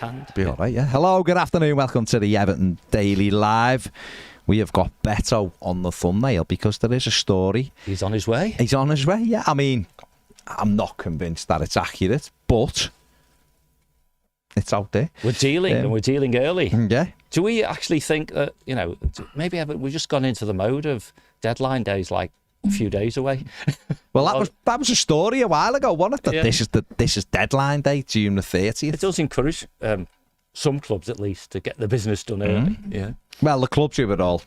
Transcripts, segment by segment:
hand. Be all right, yeah. Hello, good afternoon. Welcome to the Everton Daily Live. We have got Beto on the thumbnail because there is a story. He's on his way. He's on his way, yeah. I mean, I'm not convinced that it's accurate, but it's out there. We're dealing, and we're dealing early. Yeah. Do we actually think that, maybe we've just gone into the mode of deadline days like a few days away? Well, that was a story a while ago, wasn't it? That this is deadline day, June the 30th. It does encourage some clubs, at least, to get the business done early. Yeah. Well, the clubs do it all.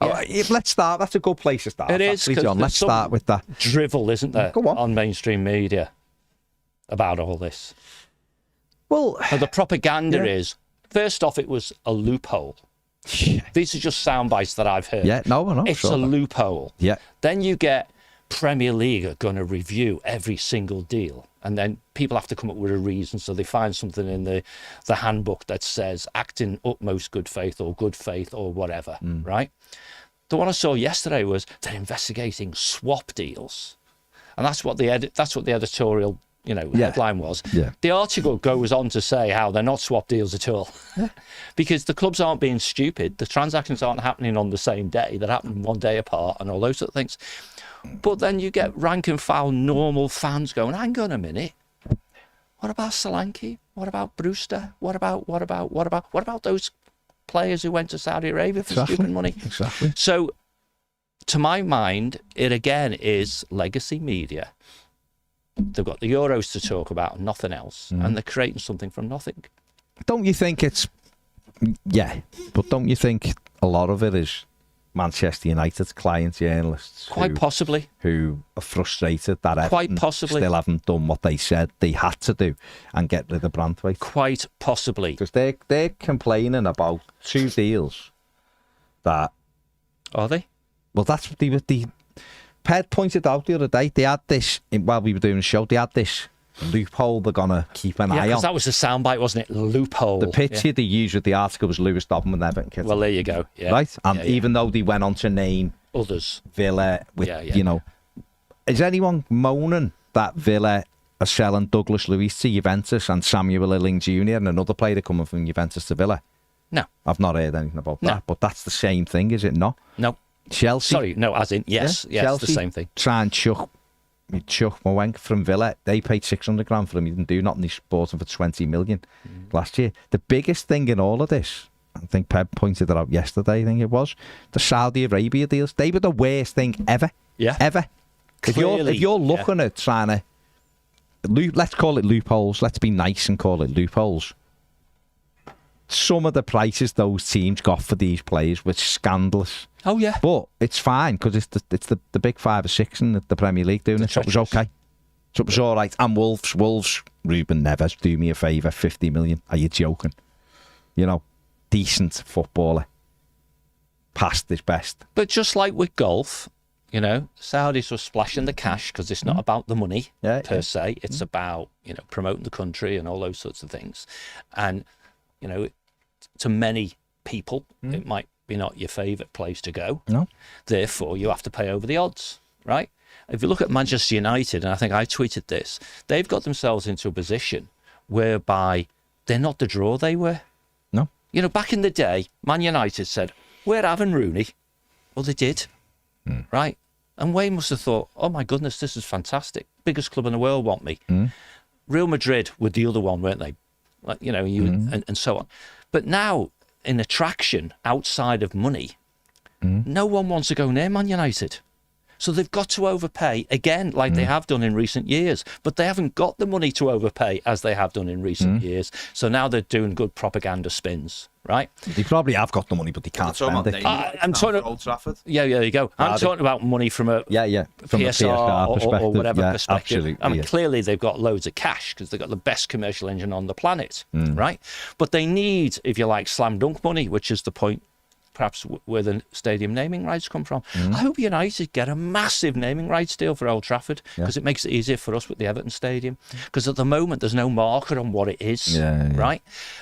Yeah. Let's start. That's a good place to start. It is, actually, John. Let's start with that. Drivel, isn't there, Go on mainstream media about all this? Well, the propaganda is, first off, it was a loophole. Yeah. These are just sound bites that I've heard. Yeah, no, it's sure. a loophole. Yeah. Then you get Premier League are going to review every single deal, and then people have to come up with a reason, so they find something in the handbook that says act in utmost good faith or whatever, right? The one I saw yesterday was they're investigating swap deals, and that's what the editorial headline was. Yeah. The article goes on to say how they're not swap deals at all, because the clubs aren't being stupid. The transactions aren't happening on the same day; they're happening one day apart, and all those sort of things. But then you get rank and file normal fans going, hang on a minute, what about Solanke? What about Brewster? What about those players who went to Saudi Arabia for stupid money? Exactly. So, to my mind, it again is legacy media. They've got the Euros to talk about and nothing else, and they're creating something from nothing. Don't you think it's... Yeah, but don't you think a lot of it is Manchester United client journalists Quite possibly. Who are frustrated that Quite Everton possibly. still haven't done what they said they had to do and get rid of Branthwaite? Quite possibly. Because they're complaining about two deals that... Are they? Well, that's what the Ped pointed out the other day. They had this, while we were doing the show, they had this loophole they're going to keep an eye on. Yeah, because that was the soundbite, wasn't it? Loophole. The picture they used with the article was Lewis Dobbin with Everton kids. Well, there you go. Yeah. Right? And even though they went on to name others, Villa, with is anyone moaning that Villa are selling Douglas Luiz to Juventus and Samuel Illing Jr. and another player coming from Juventus to Villa? No. I've not heard anything about that, but that's the same thing, is it not? No. Chelsea. Sorry, no, as in, yes, Chelsea, it's the same thing. Try and chuck Mwenk from Villa. They paid 600 grand for him. He didn't do nothing. He bought him for 20 million last year. The biggest thing in all of this, I think Pep pointed it out yesterday, I think it was, the Saudi Arabia deals. They were the worst thing ever. Yeah. Ever. Clearly, if you're looking at trying to, let's call it loopholes, let's be nice and call it loopholes. Some of the prices those teams got for these players were scandalous. Oh, yeah. But it's fine because it's the big 5 or 6 in the Premier League doing it. So it was okay. So it was all right. And Wolves, Ruben Neves, do me a favour, 50 million. Are you joking? Decent footballer. Past his best. But just like with golf, Saudis were splashing the cash because it's not about the money per se. It's about, promoting the country and all those sorts of things. And, to many people, it might be not your favourite place to go. No. Therefore, you have to pay over the odds, right? If you look at Manchester United, and I think I tweeted this, they've got themselves into a position whereby they're not the draw they were. No. Back in the day, Man United said, we're having Rooney. Well, they did, right? And Wayne must have thought, oh my goodness, this is fantastic. Biggest club in the world want me. Real Madrid were the other one, weren't they? Like, and so on. But now, in attraction outside of money, no one wants to go near Man United. So they've got to overpay again, like they have done in recent years. But they haven't got the money to overpay as they have done in recent years. So now they're doing good propaganda spins, right? They probably have got the money, but they can't spend it. I'm talking about Old Trafford. Yeah, there you go. I'm talking about money from a from PSR a perspective, or whatever perspective. Absolutely, I mean, clearly they've got loads of cash because they've got the best commercial engine on the planet, right? But they need, if you like, slam dunk money, which is the point perhaps where the stadium naming rights come from. I hope United get a massive naming rights deal for Old Trafford because it makes it easier for us with the Everton Stadium. Because at the moment, there's no marker on what it is, right?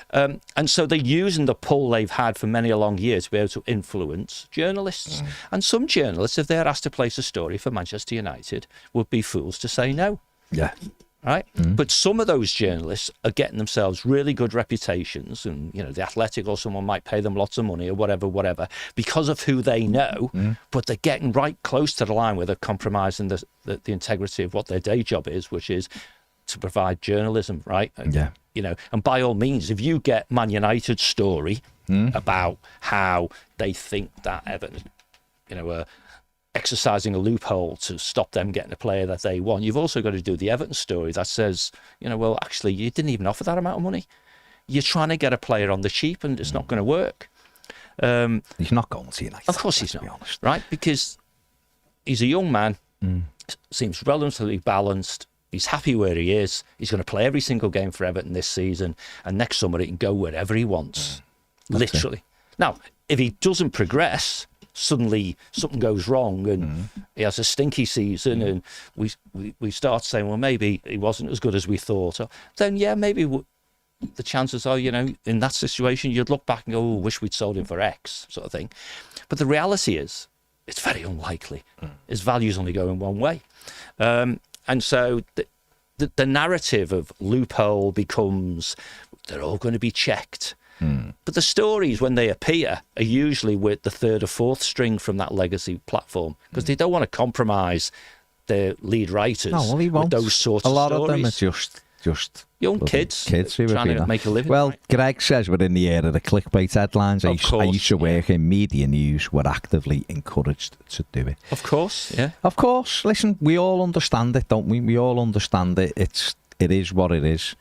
And so they're using the pull they've had for many a long year to be able to influence journalists. And some journalists, if they're asked to place a story for Manchester United, would be fools to say no. Yeah. right? But some of those journalists are getting themselves really good reputations, and the Athletic or someone might pay them lots of money or whatever, because of who they know. But they're getting right close to the line where they're compromising the integrity of what their day job is, which is to provide journalism, right? Yeah. And by all means, if you get Man United's story about how they think that Everton, are exercising a loophole to stop them getting a player that they want, you've also got to do the Everton story that says, well, actually, you didn't even offer that amount of money. You're trying to get a player on the cheap, and it's not going to work. He's not going to United. Of course he's not, right? Because he's a young man, seems relatively balanced. He's happy where he is. He's going to play every single game for Everton this season, and next summer he can go wherever he wants, literally. Now, if he doesn't progress, suddenly something goes wrong and he has a stinky season, and we start saying, well, maybe he wasn't as good as we thought, then maybe the chances are, in that situation, you'd look back and go, oh, wish we'd sold him for X, sort of thing. But the reality is, it's very unlikely. His value's only going one way. And so the narrative of loophole becomes, they're all going to be checked. But the stories, when they appear, are usually with the third or fourth string from that legacy platform, because they don't want to compromise their lead writers with those sorts of stories. A lot of them are just young kids who trying to make a living. Well, right? Greg says we're in the era of the clickbait headlines. I used to work in media news. We're actively encouraged to do it. Of course, yeah. Of course. Listen, we all understand it, don't we? We all understand it. It is what it is.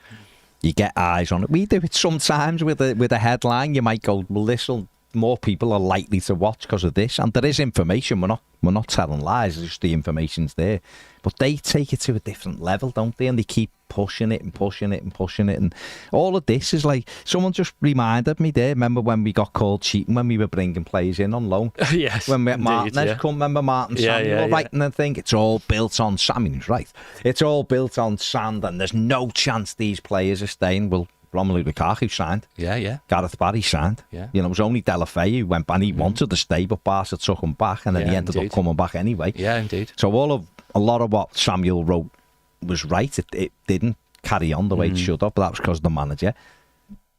You get eyes on it. We do it sometimes with a headline. You might go, well, more people are likely to watch because of this, and there is information. We're not telling lies. It's just the information's there, but they take it to a different level, don't they? And they keep pushing it and pushing it and pushing it, and all of this is like, someone just reminded me there. Remember when we got called cheating when we were bringing players in on loan? Yes. When Martinez come, remember Martin Samuel writing the thing? It's all built on sand. I mean, he's right. It's all built on sand, and there's no chance these players are staying. Well, Romelu Lukaku signed. Yeah. Gareth Barry signed. Yeah. It was only Delafeu who went, and he wanted to stay, but Barca took him back, and then he ended up coming back anyway. Yeah, indeed. So a lot of what Samuel wrote was right. It didn't carry on the way it should have, but that was because of the manager.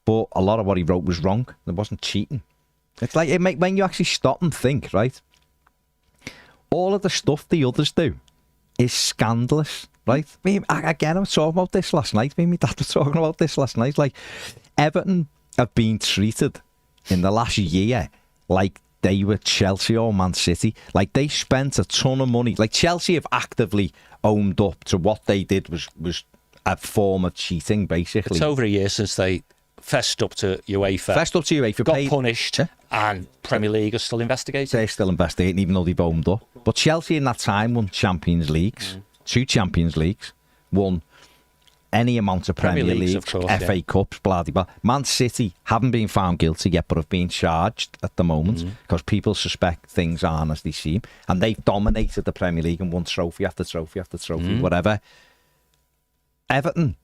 But a lot of what he wrote was wrong. It wasn't cheating. It's like, when you actually stop and think, right? All of the stuff the others do is scandalous. Right? I was talking about this last night. Me and my dad were talking about this last night. Like, Everton have been treated in the last year like they were Chelsea or Man City. Like, they spent a ton of money. Like, Chelsea have actively owned up to what they did was a form of cheating, basically. It's over a year since they fessed up to UEFA. Got punished, and Premier League are still investigating. They're still investigating, even though they've owned up. But Chelsea in that time won Champions Leagues. 2 Champions Leagues, won any amount of Premier League, FA Cups, blah, blah, blah. Man City haven't been found guilty yet, but have been charged at the moment because people suspect things aren't as they seem. And they've dominated the Premier League and won trophy after trophy after trophy, whatever. Everton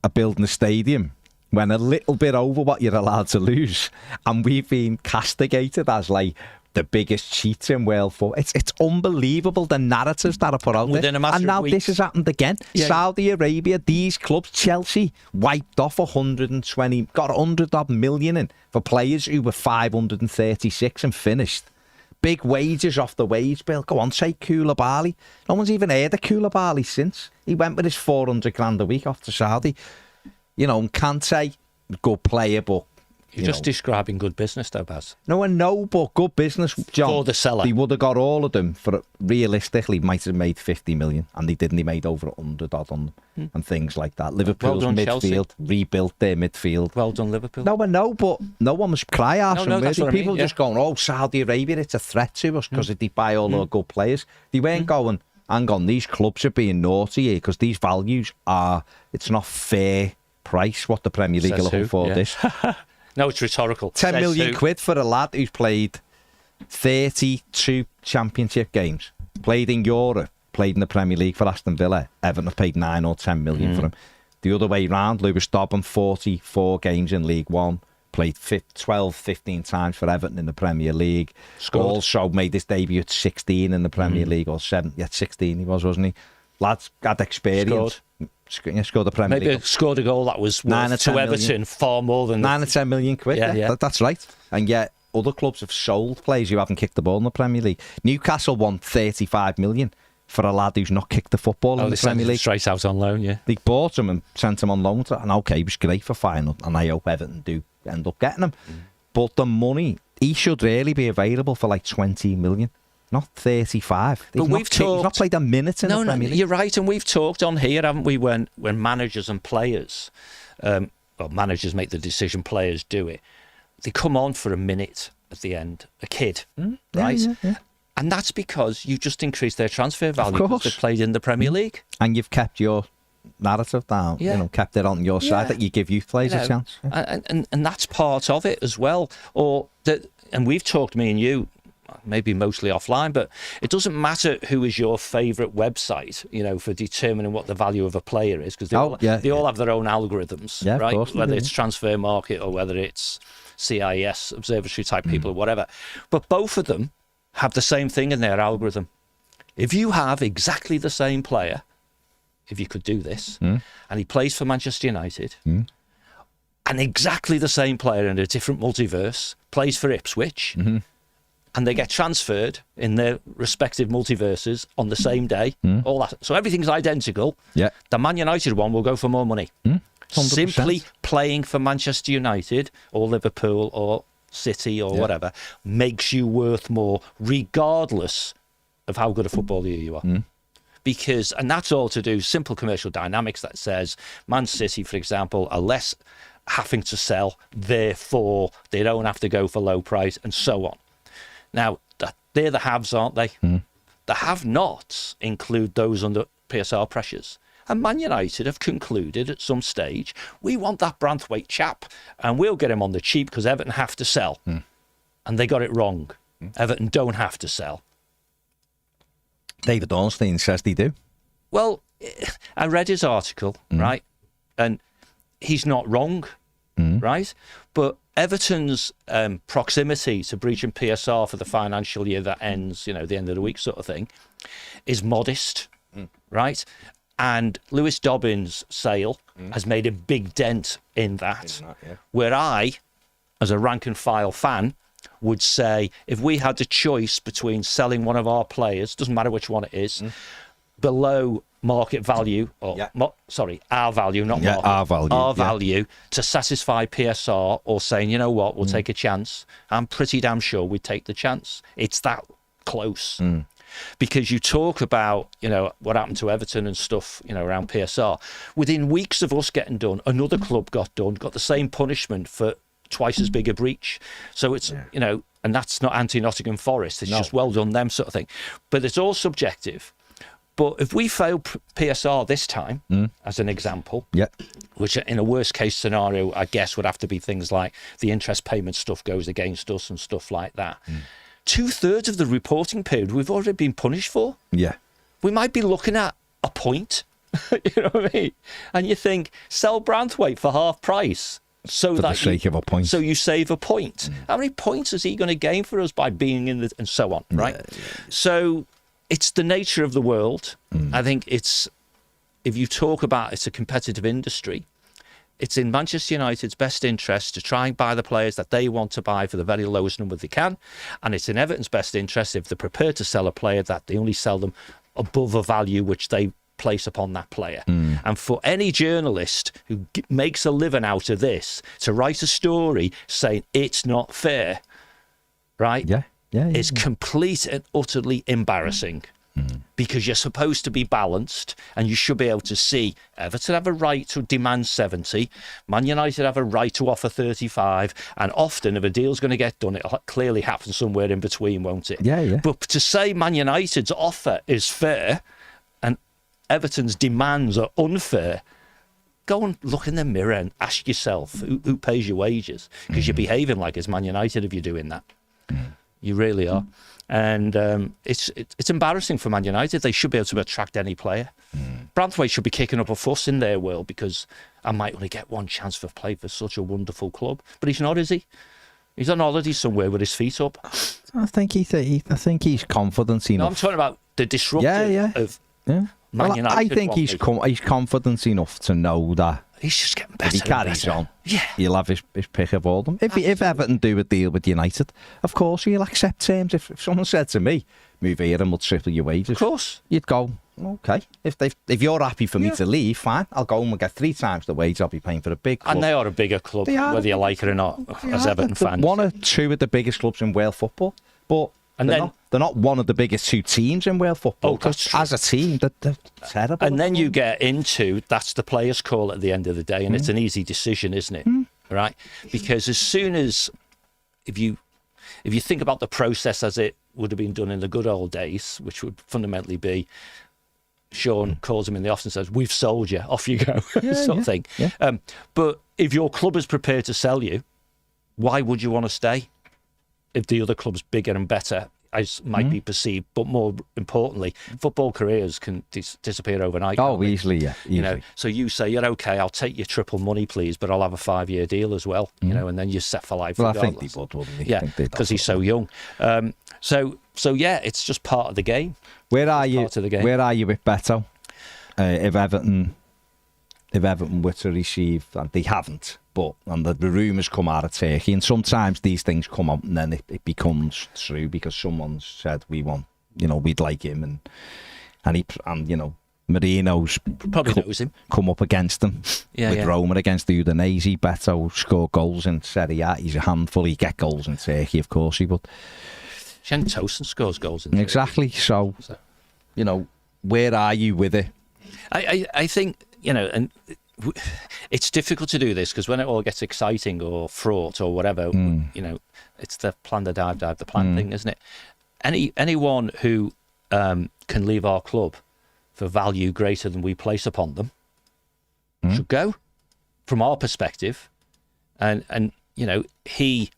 are building a stadium when a little bit over what you're allowed to lose. And we've been castigated as like the biggest cheats in world football. It's unbelievable, the narratives that are put out there. And now this has happened again. Yeah. Saudi Arabia, these clubs, Chelsea, wiped off 120, got 100 odd million in for players who were 536 and finished. Big wages off the wage bill. Go on, say Koulibaly. No one's even heard of Koulibaly since. He went with his 400 grand a week off to Saudi. And Kante, good player, but You're just describing good business, though, Baz. No, I know, but good business, John. For the seller. He would have got all of them for, realistically, might have made 50 million, and they didn't. He made over 100 odd on them, and things like that. Liverpool's midfield, Chelsea. Rebuilt their midfield. Well done, Liverpool. No, I know, but no one was cry-arsing, no, really. People I mean, just going, oh, Saudi Arabia, it's a threat to us because they buy all our good players. They weren't going, hang on, these clubs are being naughty here because these values are, it's not fair price what the Premier League are looking for this. No, it's rhetorical. 10 million quid for a lad who's played 32 championship games, played in Europe, played in the Premier League for Aston Villa. Everton have paid 9 or 10 million for him. The other way round, Lewis Dobbin, 44 games in League One, played 12, 15 times for Everton in the Premier League. Scored. Also made his debut at 16 in the Premier League, or 7, 16 he was, wasn't he? lads had experience. Scored the Premier League. Maybe scored a goal that was worth to Everton far more than 9 or 10 million quid. Yeah. That's right. And yet other clubs have sold players who haven't kicked the ball in the Premier League. Newcastle won 35 million for a lad who's not kicked the football in the Premier League. Straight out on loan, yeah. They bought him and sent him on loan. And okay, he was great for final. And I hope Everton do end up getting him. But the money, he should really be available for like 20 million. Not 35. He's not played a minute in the Premier League. You're right, and we've talked on here, haven't we, when managers and players, managers make the decision, players do it. They come on for a minute at the end, a kid, right? Yeah. And that's because you just increased their transfer value because they played in the Premier League. And you've kept your narrative down, kept it on your side, that you give youth players a chance. Yeah. And that's part of it as well. And we've talked, me and you, maybe mostly offline, but it doesn't matter who is your favourite website, for determining what the value of a player is, because they all have their own algorithms, right? Course, whether it's Transfer Market or whether it's CIS, Observatory type people or whatever. But both of them have the same thing in their algorithm. If you have exactly the same player, if you could do this, and he plays for Manchester United, and exactly the same player in a different multiverse plays for Ipswich, and they get transferred in their respective multiverses on the same day, all that. So everything's identical. Yeah. The Man United one will go for more money. 100%. Simply playing for Manchester United or Liverpool or City or whatever makes you worth more, regardless of how good a footballer you are. Because, and that's all to do, simple commercial dynamics that says Man City, for example, are less having to sell, therefore they don't have to go for low price, and so on. Now, they're the haves, aren't they? The have-nots include those under PSR pressures. And Man United have concluded at some stage, we want that Branthwaite chap, and we'll get him on the cheap because Everton have to sell. And they got it wrong. Everton don't have to sell. David Ornstein says they do. Well, I read his article, right? And he's not wrong, right? But Everton's proximity to breaching PSR for the financial year that ends, the end of the week sort of thing, is modest, right? And Lewis Dobbins' sale has made a big dent in that, where I, as a rank and file fan, would say if we had a choice between selling one of our players, doesn't matter which one it is, below market value, or our value, not market, our value to satisfy PSR, or saying, you know what, we'll take a chance, I'm pretty damn sure we'd take the chance. It's that close. Because you talk about, what happened to Everton and stuff, around PSR. Within weeks of us getting done, another club got the same punishment for twice as big a breach. So it's, and that's not anti-Nottingham Forest. It's just well done them sort of thing. But it's all subjective. But if we fail PSR this time, as an example, which in a worst case scenario, I guess would have to be things like the interest payment stuff goes against us and stuff like that. 2/3 of the reporting period we've already been punished for. We might be looking at a point. You know what I mean? And you think, sell Branthwaite for half price. So for the sake of a point. So you save a point. How many points is he going to gain for us by being in the, and so on, right? So it's the nature of the world. I think it's, if you talk about it's a competitive industry, it's in Manchester United's best interest to try and buy the players that they want to buy for the very lowest number they can. And it's in Everton's best interest if they're prepared to sell a player that they only sell them above a value which they place upon that player. And for any journalist who makes a living out of this to write a story saying it's not fair, right? It's complete and utterly embarrassing. Because you're supposed to be balanced, and you should be able to see Everton have a right to demand 70, Man United have a right to offer 35, and often if a deal's going to get done, it'll clearly happen somewhere in between, won't it? But to say Man United's offer is fair and Everton's demands are unfair, go and look in the mirror and ask yourself who pays your wages, because you're behaving like it's Man United if you're doing that. You really are. And it's embarrassing for Man United. They should be able to attract any player. Branthwaite should be kicking up a fuss in their world because I might only get one chance for play for such a wonderful club. But he's not, is he? He's on holiday somewhere with his feet up. I think he's confident enough. No, I'm talking about the disruption of Man Well, United I think want me. he's confident enough to know that He's just getting better. if he carries and better. on, Yeah. he'll have his pick of all them. If Everton do a deal with United, of course he'll accept terms. If someone said to me, move here and we'll triple your wages, Of course. you'd go, okay. If you're happy for me to leave, fine. I'll go home and get 3 times the wage I'll be paying for a big club. And they are a bigger club, They are whether you like it or not, as Everton fans. One or two of the biggest clubs in world football, but And they're, then- they're not one of the biggest 2 teams in world football. Oh, that's true. As a team, they're terrible. And then you get into, that's the player's call at the end of the day, and it's an easy decision, isn't it? Right? Because as soon as, if you think about the process as it would have been done in the good old days, which would fundamentally be, Sean calls him in the office and says, we've sold you, off you go, sort of thing. Yeah. But if your club is prepared to sell you, why would you want to stay? If the other club's bigger and better, as might be perceived, but more importantly, football careers can disappear overnight. Oh, can't they? easily, yeah. Easily. You know, so you say, you're okay, I'll take your triple money, please, but I'll have a 5-year deal as well, you know, and then you're set for life. Well, I think regardless. they would, wouldn't they? Yeah, I think they'd because he's so also. young. So yeah, it's just part of the game. Where are you? part of the game. Where are you with Beto? If Everton were to receive, and they haven't, but and the rumours come out of Turkey, and sometimes these things come out and then it becomes true because someone said we'd like him, and you know Marino's Probably knows him. come up against them Yeah, with yeah. Roma against the Udinese. Beto scored goals in Serie A. He's a handful. He get goals in Turkey, of course he would. Jen Tosin scores goals in Turkey. Exactly. So, you know, where are you with it? I think, you know, and it's difficult to do this because when it all gets exciting or fraught or whatever, you know, it's the plan the dive the plan thing, isn't it? Anyone who can leave our club for value greater than we place upon them should go, from our perspective. And you know, he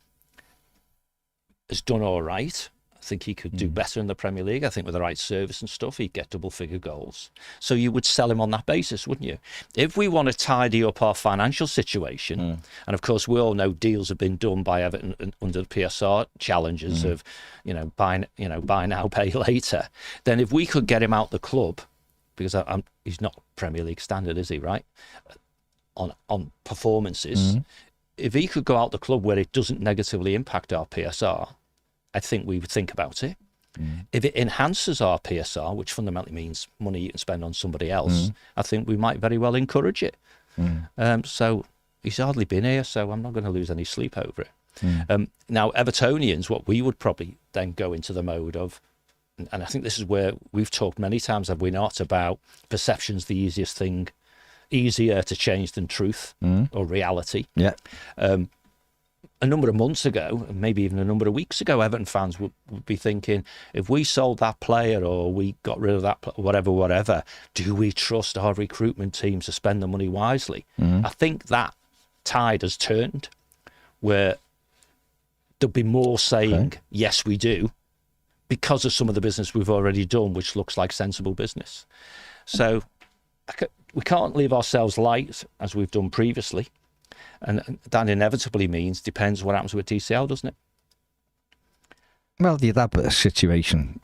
has done all right. I think he could do better in the Premier League. I think with the right service and stuff, he'd get double-figure goals. So you would sell him on that basis, wouldn't you? If we want to tidy up our financial situation, and of course we all know deals have been done by Everton under the PSR challenges of, buy now, pay later. Then if we could get him out the club, because he's not Premier League standard, is he? Right? On performances, if he could go out the club where it doesn't negatively impact our PSR, I think we would think about it. If it enhances our PSR, which fundamentally means money you can spend on somebody else, I think we might very well encourage it. So he's hardly been here, so I'm not going to lose any sleep over it. Now, Evertonians, what we would probably then go into the mode of, and I think this is where we've talked many times, have we not, about perception's the easiest thing, easier to change than truth or reality. Yeah. A number of months ago, and maybe even a number of weeks ago, Everton fans would be thinking, if we sold that player or we got rid of that, whatever, do we trust our recruitment team to spend the money wisely? I think that tide has turned, where there'll be more saying, yes, we do, because of some of the business we've already done, which looks like sensible business. So we can't leave ourselves light as we've done previously. And that inevitably means, depends what happens with DCL, doesn't it? Well, you'd have a situation,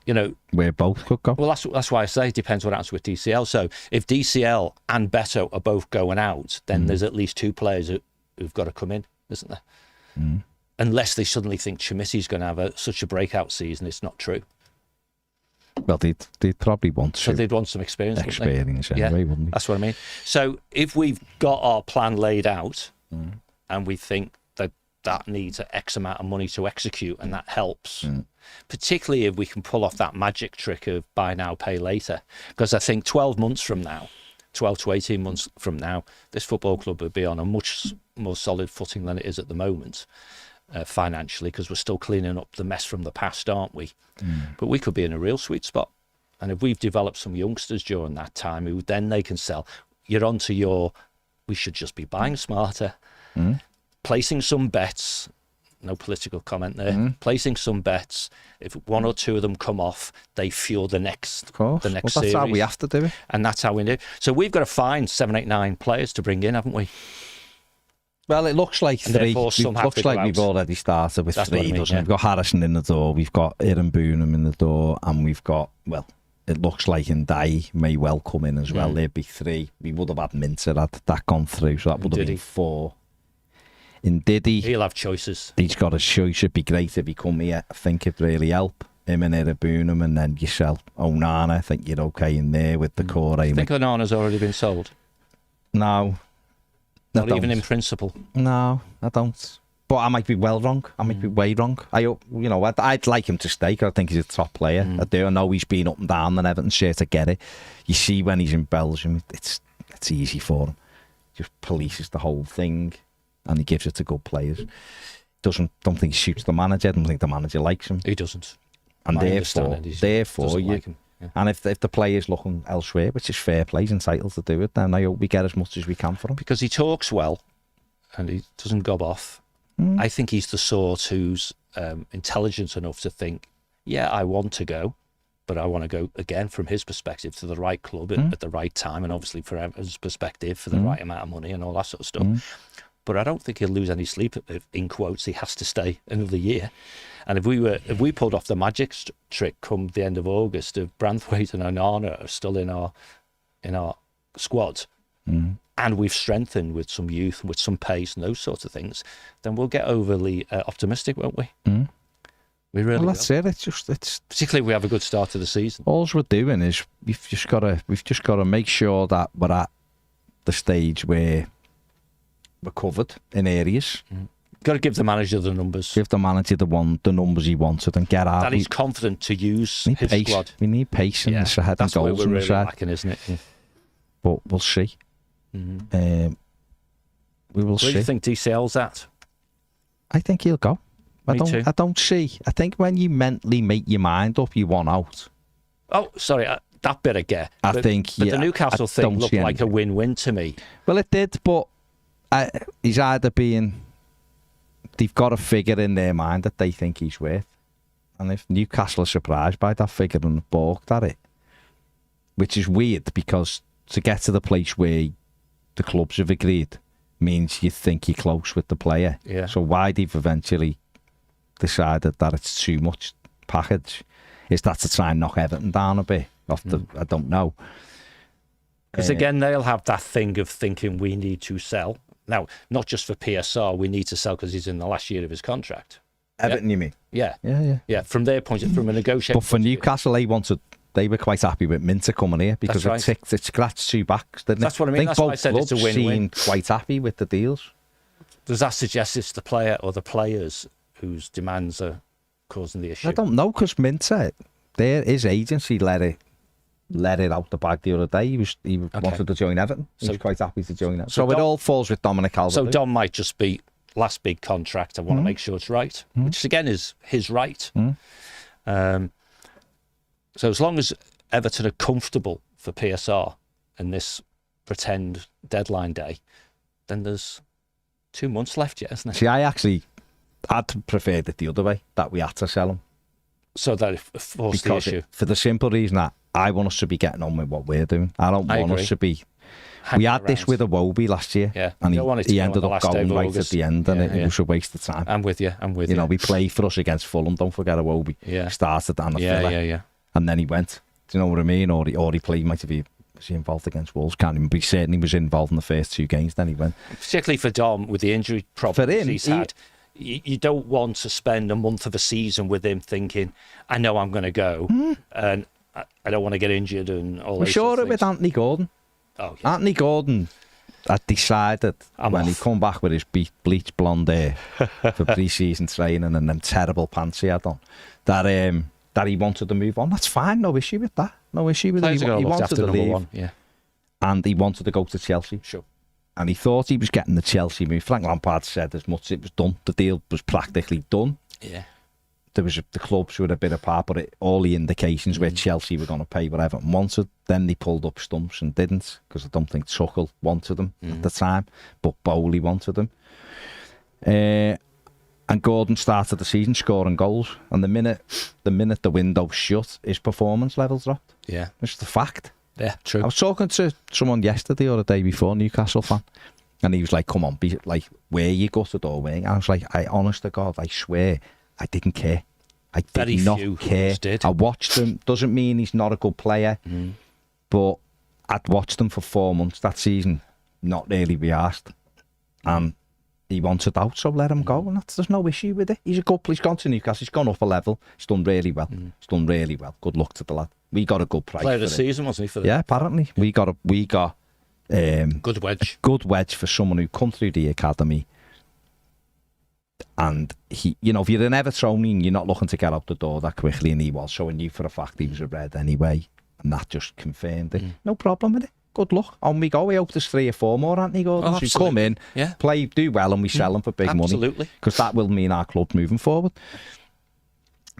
where both could go. Well, that's why I say it depends what happens with DCL. So if DCL and Beto are both going out, then there's at least 2 players who've got to come in, isn't there? Unless they suddenly think Chimisi's going to have such a breakout season, it's not true. Well, they'd probably want So to. they'd want some experience, wouldn't they? Anyway, wouldn't they? That's what I mean. So if we've got our plan laid out and we think that needs X amount of money to execute, and that helps, particularly if we can pull off that magic trick of buy now, pay later. Because I think 12 to 18 months from now, this football club would be on a much more solid footing than it is at the moment, financially, because we're still cleaning up the mess from the past, aren't we? But we could be in a real sweet spot. And if we've developed some youngsters during that time, who then they can sell, you're onto your, we should just be buying smarter, placing some bets, no political comment there, placing some bets. If 1 or 2 of them come off, they fuel the next, Of course. the next Well, that's series. how we have to do it. And that's how we do. So we've got to find 7, 8, 9 players to bring in, haven't we? Well, it looks like And 3. therefore some It have looks to go like we've out. already started with That's what 3, I mean, doesn't it? yeah. We've got Harrison in the door, we've got Aaron Boonham in the door, and we've got, well, it looks like Ndai may well come in as well. There'd be 3. We would have had Minter had that gone through, so that would have been 4. In Diddy, he'll have choices. He's got a choice. It'd be great if he come here. I think it'd really help him and Irabunum, and then yourself, Onana. I think you're okay in there with the core. I think Onana's already been sold. No, not even in principle. No, I don't. But I might be well wrong. I might be way wrong. I'd like him to stay because I think he's a top player. I do. I know he's been up and down and Everton share to get it. You see when he's in Belgium, it's easy for him. Just polices the whole thing. And he gives it to good players. Don't think he shoots the manager. Don't think the manager likes him. He doesn't. And therefore, like him. Yeah. And if the player's looking elsewhere, which is fair play, he's entitled to do it. Then I hope we get as much as we can for him because he talks well, and he doesn't gob off. I think he's the sort who's intelligent enough to think, yeah, I want to go, but I want to go again from his perspective to the right club at the right time, and obviously from Everton's perspective for the right amount of money and all that sort of stuff. But I don't think he'll lose any sleep if, in quotes, he has to stay another year. And if we pulled off the magic trick come the end of August, if Branthwaite and Onana are still in our squad, and we've strengthened with some youth, with some pace and those sorts of things, then we'll get overly optimistic, won't we? We really will. That's it. It's particularly if we have a good start to the season. All we're doing is we've just got to make sure that we're at the stage where we're covered in areas. Got to give the manager the numbers. Give the manager the numbers he wanted and get out. That he's confident to use his pace. Squad. We need pace in this head and goals. That's what we're really lacking, isn't it? Yeah. But we'll see. We will see. Where do you think DCL's at? I think he'll go. Me too. I don't see. I think when you mentally make your mind up, you want out. Oh, sorry. That bit I get. But the Newcastle thing looked like a win-win to me. Well, it did, but he's either being... They've got a figure in their mind that they think he's worth. And if Newcastle are surprised by that figure and balked at it, which is weird because to get to the place where the clubs have agreed means you think you're close with the player. Yeah. So why they've eventually decided that it's too much package is that to try and knock Everton down a bit. I don't know. Because again, they'll have that thing of thinking we need to sell. Now, not just for PSR, we need to sell because he's in the last year of his contract. Everton, you mean? Yeah. Yeah. From their point, from a negotiation. But for Newcastle, they were quite happy with Minter coming here because it scratched 2 backs, didn't it? That's what I mean. That's why I said it's a win-win. Seemed quite happy with the deals. Does that suggest it's the player or the players whose demands are causing the issue? I don't know because Minter, his agency let it out the bag the other day. He wanted to join Everton. He was quite happy to join Everton. So it all falls with Dominic Calvert. So Dom might just be last big contract. I want to make sure it's right, which again is his right. So as long as Everton are comfortable for PSR in this pretend deadline day, then there's 2 months left yet, isn't there? See, I'd preferred it the other way, that we had to sell him. So that it forced the issue. For the simple reason that I want us to be getting on with what we're doing. I don't want us to be... We had this with Iwobi last year, and he ended up going right at the end, and it was a waste of time. I'm with you. You know, we played for us against Fulham, don't forget Iwobi. Started down the filler. And then he went. Do you know what I mean? Or he played, was he involved against Wolves? Can't even be certain he was involved in the first 2 games, then he went. Particularly for Dom, with the injury problems he's had. You don't want to spend a month of a season with him thinking, I know I'm going to go, and I don't want to get injured and all that. We saw it with Anthony Gordon. Oh, yeah. Anthony Gordon had decided when he come back with his bleached blonde hair for pre-season training and them terrible pants he had on, that he wanted to move on. That's fine, no issue with that. No issue with it. He wanted to leave. And he wanted to go to Chelsea. Sure. And he thought he was getting the Chelsea move. Frank Lampard said as much. It was done. The deal was practically done. Yeah. There was the clubs were a bit apart, but all the indications where Chelsea were going to pay whatever wanted. Then they pulled up stumps and didn't, because I don't think Tuchel wanted them at the time, but Bowley wanted them. And Gordon started the season scoring goals, and the minute the window shut, his performance levels dropped. Yeah, it's the fact. Yeah, true. I was talking to someone yesterday or the day before, Newcastle fan, and he was like, "Come on, where you gutted or where?" I was like, "I honest to God, I swear, I didn't care. I did not care. I watched him. Doesn't mean he's not a good player, but I'd watched him for 4 months that season, not really be asked. And he wanted out, so let him go. And there's no issue with it. He's gone to Newcastle. He's gone up a level. He's done really well. He's done really well. Good luck to the lad. We got a good price. Player of the season, wasn't he? For yeah, apparently we got good wedge. Good wedge for someone who come through the academy. And he, if you're an Evertonian, you're not looking to get out the door that quickly. And he was, so I knew for a fact he was a Red anyway, and that just confirmed it. No problem with it. Good luck. On we go. We hope there's 3 or 4 more, Anthony Gordons, who come in, play, do well, and we sell them for big money. Absolutely. Because that will mean our club moving forward.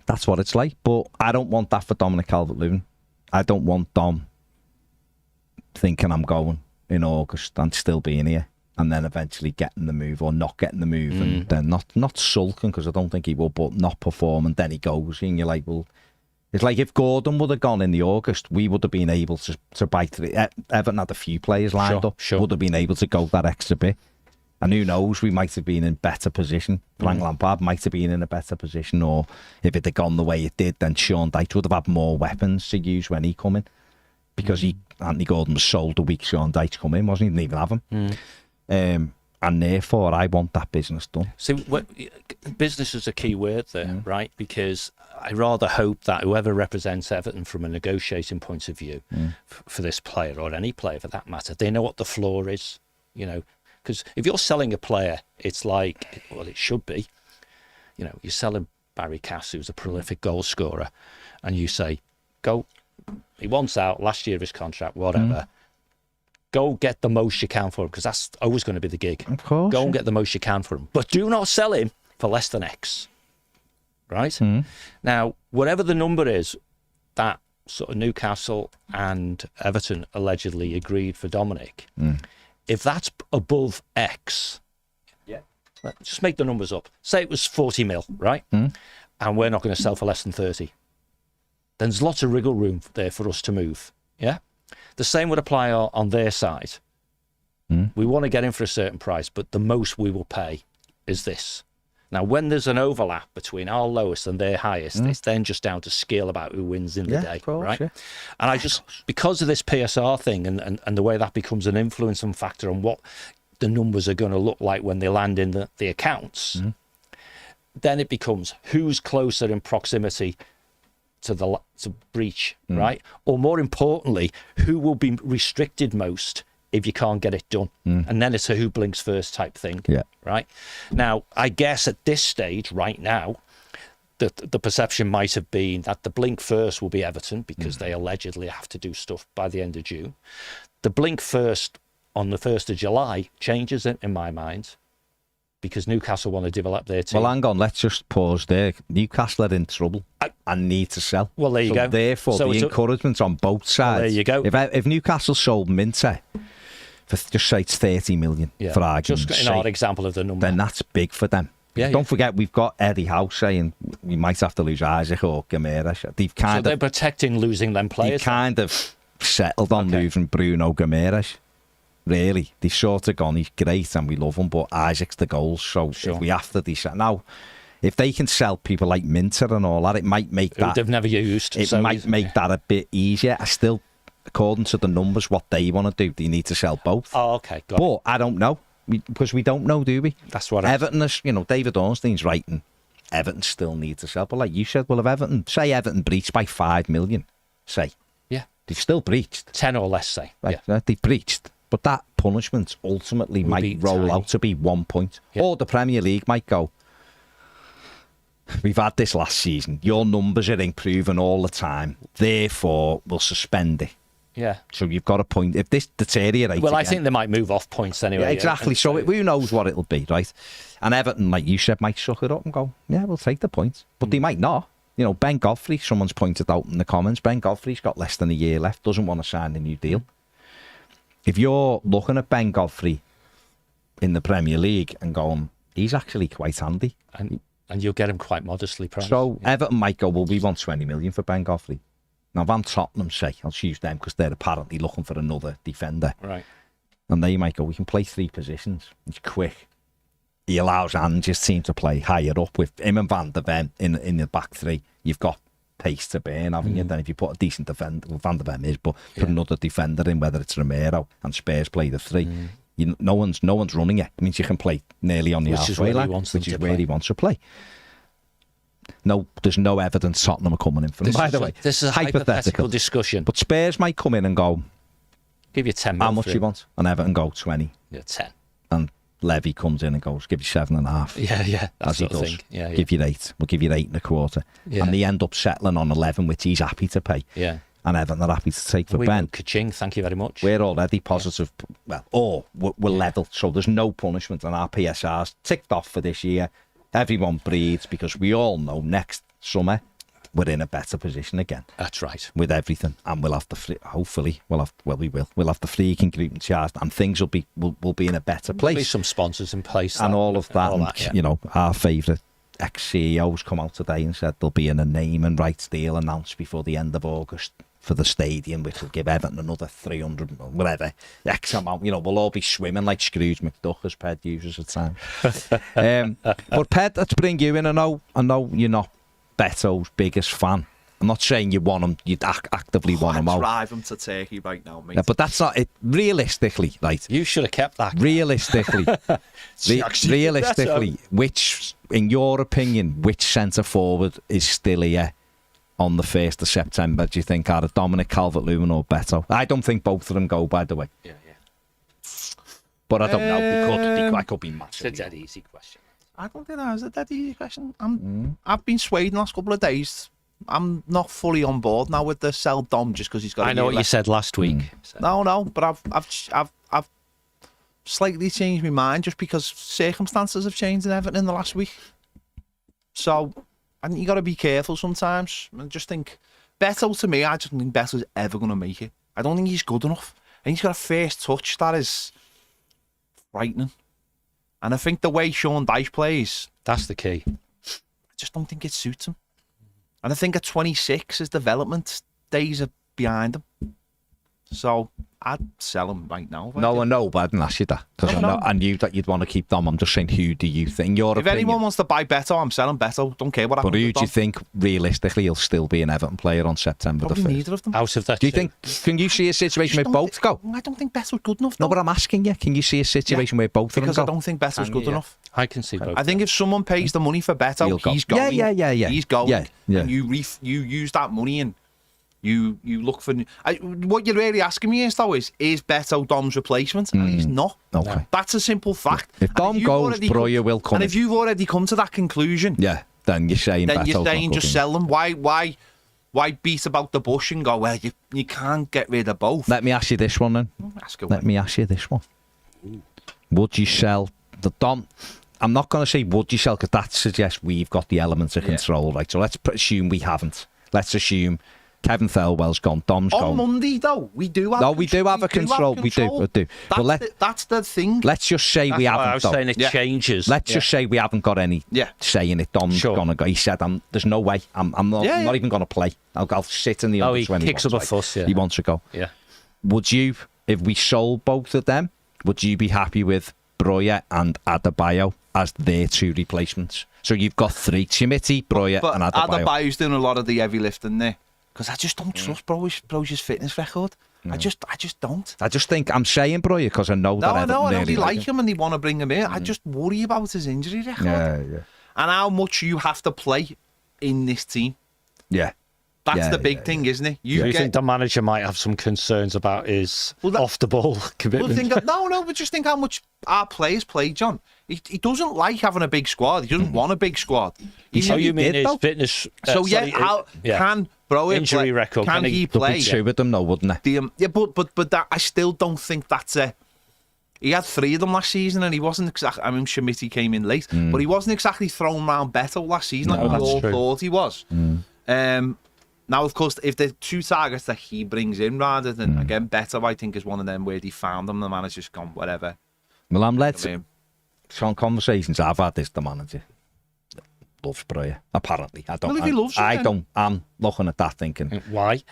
That's what it's like. But I don't want that for Dominic Calvert-Lewin. I don't want Dom thinking I'm going in August and still being here, and then eventually getting the move or not getting the move, and then not sulking, because I don't think he will, but not performing. Then he goes, and you're like, well, it's like if Gordon would have gone in the August, we would have been able to bite it. Everton had a few players lined up, would have been able to go that extra bit. And who knows, we might have been in better position. Frank Lampard might have been in a better position, or if it had gone the way it did, then Sean Dyche would have had more weapons to use when he come in. Because Anthony Gordon was sold the week Sean Dyche come in, wasn't he? He didn't even have him. And therefore, I want that business done. So, business is a key word there, right? Because I rather hope that whoever represents Everton from a negotiating point of view for this player, or any player for that matter, they know what the floor is, Because if you're selling a player, it's like, well, it should be, you're selling Barry Cass, who's a prolific goal scorer, and you say, go, he wants out, last year of his contract, whatever. Go get the most you can for him, because that's always going to be the gig. Of course. Go and get the most you can for him. But do not sell him for less than X. Right? Now, whatever the number is that sort of Newcastle and Everton allegedly agreed for Dominic, if that's above X, just make the numbers up. Say it was 40 mil, right? And we're not going to sell for less than 30. Then there's lots of wriggle room there for us to move. Yeah? The same would apply on their side. We want to get in for a certain price, but the most we will pay is this. Now, when there's an overlap between our lowest and their highest, it's then just down to skill about who wins in the day, right? Yeah. And I just, because of this PSR thing and the way that becomes an influencing factor on what the numbers are going to look like when they land in the accounts, then it becomes who's closer in proximity to breach, right? Or more importantly, who will be restricted most if you can't get it done? And then it's a who blinks first type thing, right? Now, I guess at this stage, right now, the perception might have been that the blink first will be Everton, because they allegedly have to do stuff by the end of June. The blink first on the 1st of July changes it in my mind, because Newcastle want to develop their team. Well, hang on, let's just pause there. Newcastle are in trouble and need to sell. Well, there you go. Therefore, the encouragement on both sides. Well, there you go. If Newcastle sold Minter for, just say it's 30 million, for argument's just in our example of the number, then that's big for them. Don't forget, we've got Eddie Howe saying we might have to lose Isaac or Gamera. They're protecting losing them players. They've kind of settled on losing Bruno Gamera. Really, they've sort of gone, he's great and we love him, but Isaac's the goal, so if we have to decide. Now, if they can sell people like Minter and all that, it might make that... They've never used. It might make that a bit easier. I still, according to the numbers, what they want to do, they need to sell both. Oh, okay, got it. I don't know, because we don't know, do we? That's what Everton is, David Ornstein's writing, Everton still need to sell, but like you said, well, if Everton breached by 5 million, say. Yeah. They've still breached. 10 or less, say. Right, they've breached. But that punishment ultimately might roll out to be 1 point. Or the Premier League might go, we've had this last season, your numbers are improving all the time, therefore we'll suspend it. Yeah. So you've got a point. If this deteriorates Well, again, I think they might move off points anyway. Yeah, exactly. So who knows what it'll be, right? And Everton, like you said, might suck it up and go, yeah, we'll take the points. But they might not. Ben Godfrey, someone's pointed out in the comments, Ben Godfrey's got less than a year left, doesn't want to sign a new deal. If you're looking at Ben Godfrey in the Premier League and going, he's actually quite handy. And you'll get him quite modestly priced. So Everton might go, well, we want 20 million for Ben Godfrey. Now, if I'm Tottenham, say, I'll choose them because they're apparently looking for another defender. Right. And they might go, we can play 3 positions. It's quick. he allows Ange's team to play higher up with him and Van der Ven in the back three. You've got pace to burn, haven't you? Then if you put a decent defender, well, Van der Ven is, but put another defender in, whether it's Romero and Spurs play the three, no one's running it. It means you can play nearly on the halfway line, which is where he wants to play. No, there's no evidence Tottenham are coming in for him. By the way, this is a hypothetical discussion. But Spurs might come in and go, give you 10 how much you want? And Everton go 20. Yeah, 10. And Levy comes in and goes, give you 7.5. Yeah, as he does. Thing. Yeah. Give you 8. We'll give you 8.25. Yeah. And they end up settling on 11, which he's happy to pay. Yeah. And Everton are happy to take for Ben. Ka-ching, thank you very much. We're already positive. Well, we're level, so there's no punishment, and our PSR's ticked off for this year. Everyone breathes, because we all know next summer we're in a better position again. That's right. With everything, and we'll have the hopefully we'll have the free group charged, and things will be in a better place. There'll be some sponsors in place, and all of that. You know, our favourite ex-CEOs come out today and said there'll be a name and rights deal announced before the end of August for the stadium, which will give Everton another 300, whatever, X amount. You know, we'll all be swimming like Scrooge McDuck, as Ped uses at times. But Ped, let's bring you in. I know you're not Beto's biggest fan. I'm not saying you want him, you'd actively want him out. I'd drive him to Turkey right now, mate. Yeah, but that's not it. Realistically, right? You should have kept that. Realistically, which, in your opinion, which centre forward is still here on the 1st of September, do you think, are Dominic Calvert-Lewin or Beto? I don't think both of them go, by the way. Yeah. But I don't know. It could be massive. It's a dead easy question. I don't think that is a dead easy question. I've been swayed in the last couple of days. I'm not fully on board now with the sell Dom just because he's got. I know what you said last week. No, but I've slightly changed my mind just because circumstances have changed in Everton in the last week. So I think you got to be careful sometimes. I just think Beto, to me, I just don't think Beto's ever going to make it. I don't think he's good enough. I think he's got a first touch that is frightening. And I think the way Sean Dyche plays, that's the key. I just don't think it suits him. And I think at 26, his development days are behind him. So I'd sell him right now. No, but I didn't ask you that. Because I knew that you'd want to keep Dom. I'm just saying, who do you think? If anyone wants to buy Beto, I'm selling Beto. Don't care what happens. But who do you think, realistically, he'll still be an Everton player on September the 1st? Neither of them. Out of that, do you think? Can you see a situation where both go? I don't think Beto's good enough. No, but I'm asking you. Can you see a situation where both of them go? Because I don't think Beto's good enough. I can see both. I think if someone pays the money for Beto, he's going. Yeah. He's going. Yeah. And you use that money and you look for. What you're really asking me is Beto Dom's replacement? And he's not. Okay. That's a simple fact. If Dom goes, Breuer will come. And if you've already come to that conclusion, then you're saying just sell them. Why beat about the bush and go, well, you can't get rid of both? Let me ask you this one then. Let me ask you this one. Would you sell the Dom? I'm not going to say would you sell, because that suggests we've got the elements of control, right? So let's assume we haven't. Let's assume Kevin Thelwell's gone, Dom's gone. On Monday, though, we do have. No, we do have a control. We do. That's the thing. Let's just say we haven't. I was saying it changes. Let's just say we haven't got any saying it. Dom's gonna go. He said, "There's no way. I'm not even gonna play. I'll sit in the under 20." He kicks up a fuss. Yeah. He wants to go. Yeah. Would you, if we sold both of them, would you be happy with Breuer and Adebayo as their two replacements? So you've got 3: Chimiti, Breuer, and Adebayo. Adebayo's doing a lot of the heavy lifting there. Because I just don't trust Bro's fitness record. I just don't. I just think I'm saying Breuer because I know that I know they like him and they want to bring him in. I just worry about his injury record. Yeah. And how much you have to play in this team. Yeah. That's the big thing, isn't it? You think the manager might have some concerns about his off-the-ball commitment? But just think how much our players play, John. He doesn't like having a big squad. He doesn't want a big squad. You mean his fitness? Can Breuer injury record? Can he play? Two of them, though, wouldn't it? But that, I still don't think that's a. He had 3 of them last season, and he wasn't exactly. I mean, Schmidt came in late, but he wasn't exactly thrown around Beto last season like we all thought he was. Now, of course, if the 2 targets that he brings in rather than, again, Beto, I think is one of them where he found them, the manager's gone, whatever. Well, some conversations I've had this, the manager. loves Breuer. Apparently, I don't. Well, if he loves him, I then- don't. I'm looking at that thinking. Why?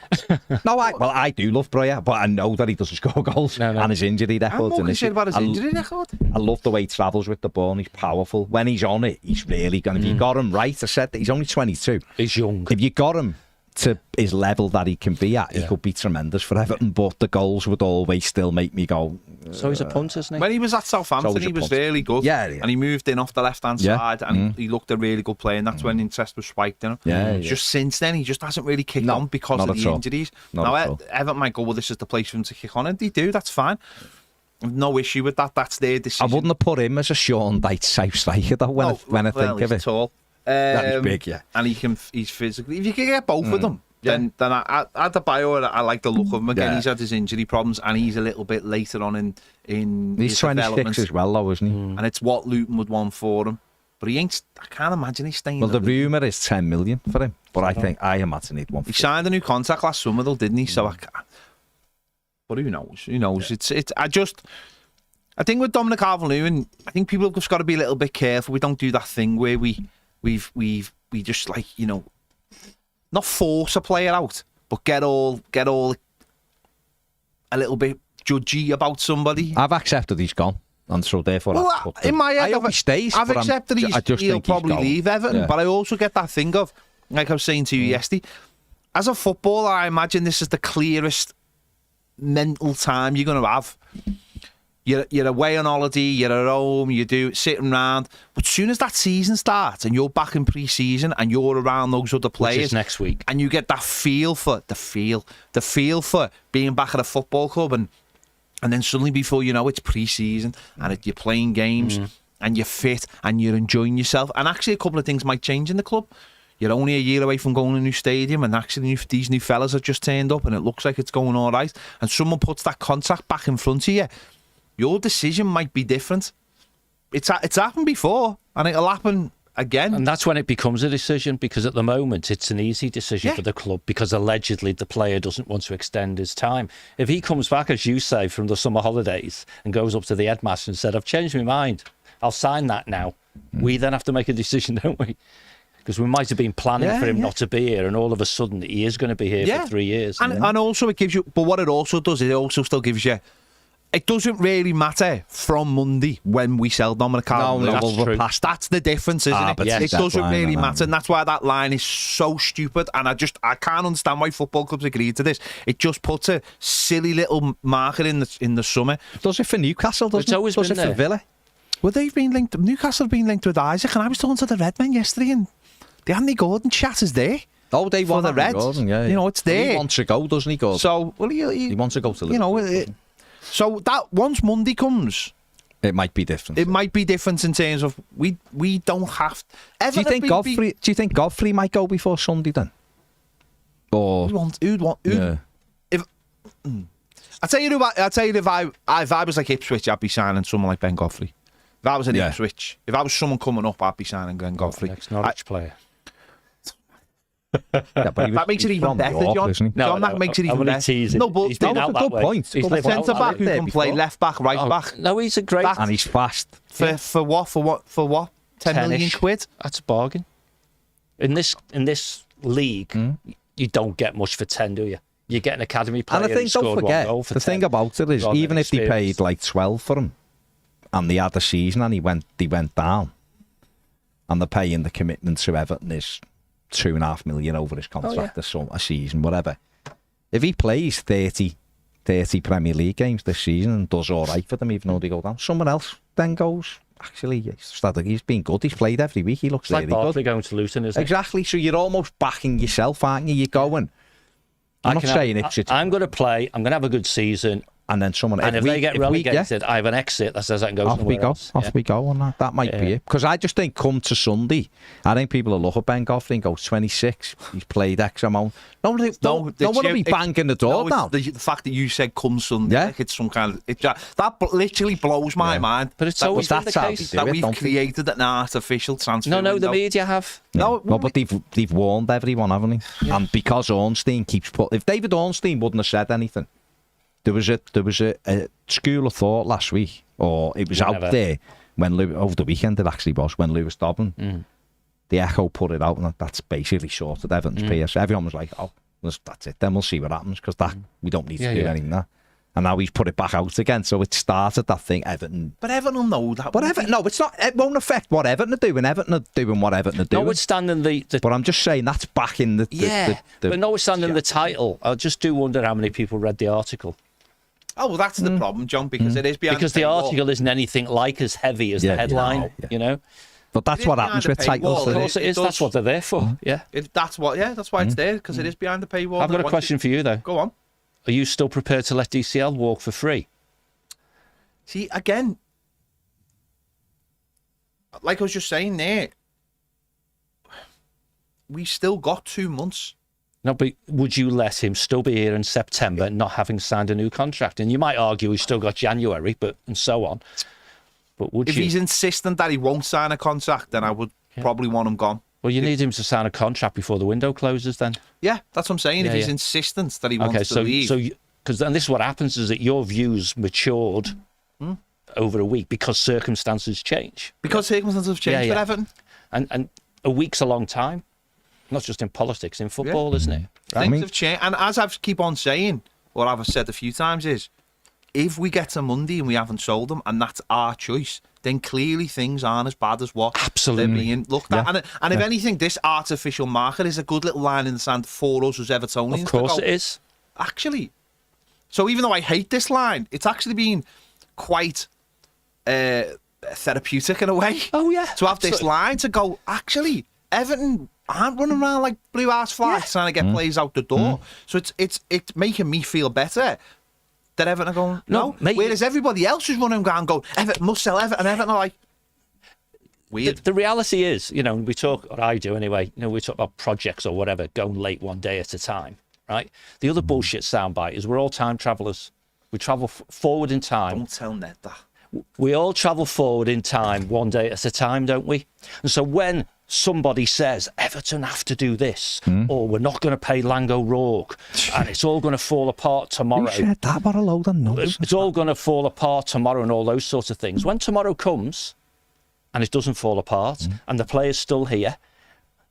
No, I do love Breuer, but I know that he doesn't score goals No. and his injury I'm record. more concerned about his injury record. I love the way he travels with the ball. And he's powerful. When he's on it, he's really good. If you got him right, I said that he's only 22. He's young. If you got him to his level that he can be at, he Yeah. could be tremendous for Everton. But the goals would always still make me go. So he's a punter, isn't he? When he was at Southampton, So he he's a was punter. really good. Yeah. And he moved in off the left-hand Yeah. side, and he looked a really good player, and that's when interest was spiked in him. Yeah, Just since then, he just hasn't really kicked No, on because not of at the all. injuries. Not Now, at all. Everton might go, well, this is the place for him to kick on, and they do, that's fine. I've no issue with that, that's their I decision. wouldn't have put him as a Sean Dyche type striker though. When I think he's of it, tall. He's big, yeah. And he's physically. If you can get both of them, then I at the bio, I like the look of him. Again, Yeah. he's had his injury problems, and he's a little bit later on in he's his 26 development. as well, though, isn't he? And it's what Luton would want for him. But he ain't. I can't imagine he's staying. Well, the at Luton. rumour is 10 million for him, but I imagine he'd want. He signed a new contract last summer, though, didn't he? So I can't. But who knows? Who knows? Yeah. It's. I think with Dominic Calvert-Lewin, I think people have just got to be a little bit careful. We don't do that thing where we just like, you know, not force a player out, but get all a little bit judgy about somebody. I've accepted he's gone, and so therefore, Well, I've put in my head, I hope he stays. I've but accepted I just he'll think he's probably gone. leave Everton, Yeah. but I also get that thing of, like I was saying to you yesterday, as a footballer, I imagine this is the clearest mental time you're going to have. You're away on holiday, you're at home, you do sitting round. But as soon as that season starts and you're back in pre-season and you're around those other Which players, is next week. and you get that feel for the feel for being back at a football club, and then suddenly before you know it's pre-season and you're playing games and you're fit and you're enjoying yourself, and actually a couple of things might change in the club. You're only a year away from going to a new stadium, and actually these new fellas have just turned up and it looks like it's going all right, and someone puts that contract back in front of you. Your decision might be different. It's happened before, and it'll happen again. And that's when it becomes a decision, because at the moment it's an easy decision for the club, because allegedly the player doesn't want to extend his time. If he comes back, as you say, from the summer holidays and goes up to the headmaster and said, I've changed my mind, I'll sign that now, we then have to make a decision, don't we? Because we might have been planning for him not to be here, and all of a sudden he is going to be here for 3 years. And also it gives you, but what it also does, it also still gives you, it doesn't really matter from Monday when we sell Dominic Calvert-Lewin. that's true. That's the difference, isn't it? but It it's doesn't that line, really I know. matter, and that's why that line is so stupid. And I can't understand why football clubs agree to this. It just puts a silly little marker in the summer. Does it for Newcastle? Doesn't It's always it? Does been it for there. Villa? Well, they've been linked. Newcastle have been linked with Isaac, and I was talking to the Redmen yesterday, and the Andy Gordon chat is there. Oh, they For want the Andy Reds. Gordon, yeah. You know, it's there. He wants to go, doesn't he, Gordon? So, well, he wants to go to you know, Liverpool. so that once Monday comes, It might be different. it might be different in terms of we don't have. Do you think Godfrey might go before Sunday then? Or Who'd want? yeah. I tell you if I was like Ipswich, I'd be signing someone like Ben Godfrey. If I was in Yeah. Ipswich, if I was someone coming up, I'd be signing Ben Godfrey. Next Norwich player. Yeah, but That makes it he's even from better, York, John. isn't he? John, that makes it even better. Teasing. No, but He's been no, out it's a that good way. point. He's Good lived point. out centre that back way. who can play before. left back, right Oh, back. no, he's a great. That- And he's fast. For what? 10 million Tennish. quid? That's a bargain. In this league, you don't get much for 10, do you? You get an academy player. And I think, who don't scored forget, one goal for the 10. thing about it is, rather than even if they experience. paid like 12 for him, and they had a season and he went down, and they're paying the commitment to Everton is 2.5 million over his contract, a season, whatever. If he plays 30 Premier League games this season and does all right for them, even though they go down, someone else then goes, actually, he's been good. He's played every week. He looks It's like really Barkley good. going to Luton, isn't it? Exactly. So you're almost backing yourself, aren't you? You're going. I'm not saying Ipswich. I'm going to play. I'm going to have a good season. And then someone. And if they get relegated, I have an exit that says I can go Off we somewhere go. else. Off we go on that. That might be it. Because I just think come to Sunday, I think people will look at Ben Godfrey and go, 26, he's played X amount. No one will be banging the door down. The fact that you said come Sunday, Yeah. like it's some kind of... that literally blows my mind. But it's that always been the that's how case. they that do it, we've don't they? created an artificial transfer No, the window. media have. No, Well, but they've warned everyone, haven't they? Yeah. And because Ornstein keeps if David Ornstein wouldn't have said anything, there was a school of thought last week, or it was out there when over the weekend it actually was when Lewis Dobbin the Echo put it out, and that's basically sorted Everton's PS. Everyone was like, oh, that's it. Then we'll see what happens, because we don't need to do anything there. And now he's put it back out again, so it started that thing. Everton, but Everton will know that. But Everton, no, it's not. It won't affect what Everton are doing. Everton are doing what Everton are doing. Notwithstanding the but I'm just saying that's back in the. But notwithstanding the title, I just do wonder how many people read the article. Oh, well, that's the problem, John, because it is behind because the article isn't anything like as heavy as the headline, you know. But that's what happens with titles. Of course it is. That's what they're there for. Yeah. That's why it's there, because it is behind the paywall. I've got a question for you though. Go on. Are you still prepared to let DCL walk for free? See, again, like I was just saying there, we still got 2 months. No, but would you let him still be here in September, not having signed a new contract? And you might argue he's still got January, and so on. But would if he's insistent that he won't sign a contract, then I would probably want him gone. Well, you need him to sign a contract before the window closes then. Yeah, that's what I'm saying. If he's insistent that he wants to leave. And this is what happens is that your views matured over a week because circumstances change. Because circumstances have changed for Everton. And a week's a long time. Not just in politics, in football, isn't it? Things have changed. And as I keep on saying, what I've said a few times is, if we get to Monday and we haven't sold them, and that's our choice, then clearly things aren't as bad as what they're being looked at. And if anything, this artificial market is a good little line in the sand for us as Evertonians. Of course it is. Actually. So even though I hate this line, it's actually been quite therapeutic in a way. Oh, yeah. To have this line to go, actually, Everton aren't running around like blue ass flies trying to get players out the door. So it's making me feel better. That Everton are going, no. Whereas everybody else is running around going, Everton must sell Everton. And Everton are like, weird. The reality is, we talk, or I do anyway, we talk about projects or whatever, going late one day at a time, right? The other bullshit soundbite is we're all time travellers. We travel forward in time. Don't tell Ned that. We all travel forward in time one day at a time, don't we? And so when somebody says Everton have to do this, or we're not going to pay Lango Rourke, and it's all going to fall apart tomorrow. You said that, what a load of nonsense. It's all going to fall apart tomorrow, and all those sorts of things. When tomorrow comes, and it doesn't fall apart, and the player's still here,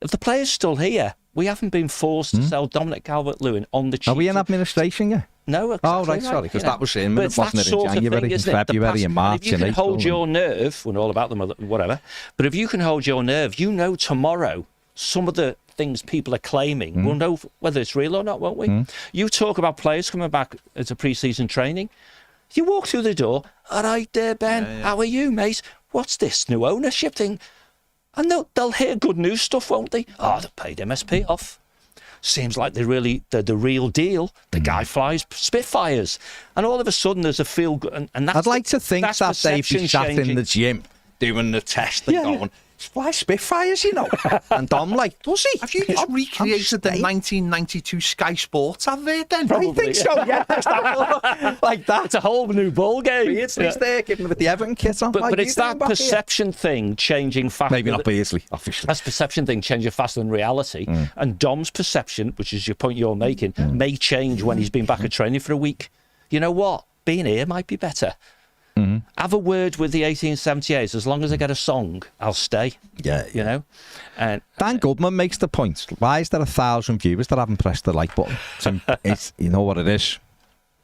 if the player's still here, we haven't been forced to sell Dominic Calvert-Lewin on the cheap. Are we in administration yet? No, exactly. Oh, right, sorry, because that was in, but wasn't it, in January, February, and March, if you can hold your nerve, we're all about them, whatever, but if you can hold your nerve, tomorrow, some of the things people are claiming, we'll know whether it's real or not, won't we? You talk about players coming back into pre-season training. You walk through the door, all right there, Ben, how are you, mate? What's this new ownership thing? And they'll hear good news stuff, won't they? Oh, they've paid MSP off. Seems like they're the real deal. The guy flies Spitfires. And all of a sudden there's a feel good. And that's I'd like to think that they've been sat in the gym doing the test and going, fly Spitfires, And Dom does he? Have you just recreated the 1992 Sky Sports advert then? I think so, yeah. Like that. It's a whole new ball game. He's there giving with the Everton kit on. But it's that perception thing changing faster. Maybe not Beasley, obviously. That's perception thing changing faster than reality. And Dom's perception, which is your point you're making, may change when he's been back at training for a week. You know what? Being here might be better. Have a word with the 1878s. As long as I get a song, I'll stay. Yeah. And Dan Goodman makes the point. Why is there 1,000 viewers that haven't pressed the like button? So it's, you know what it is.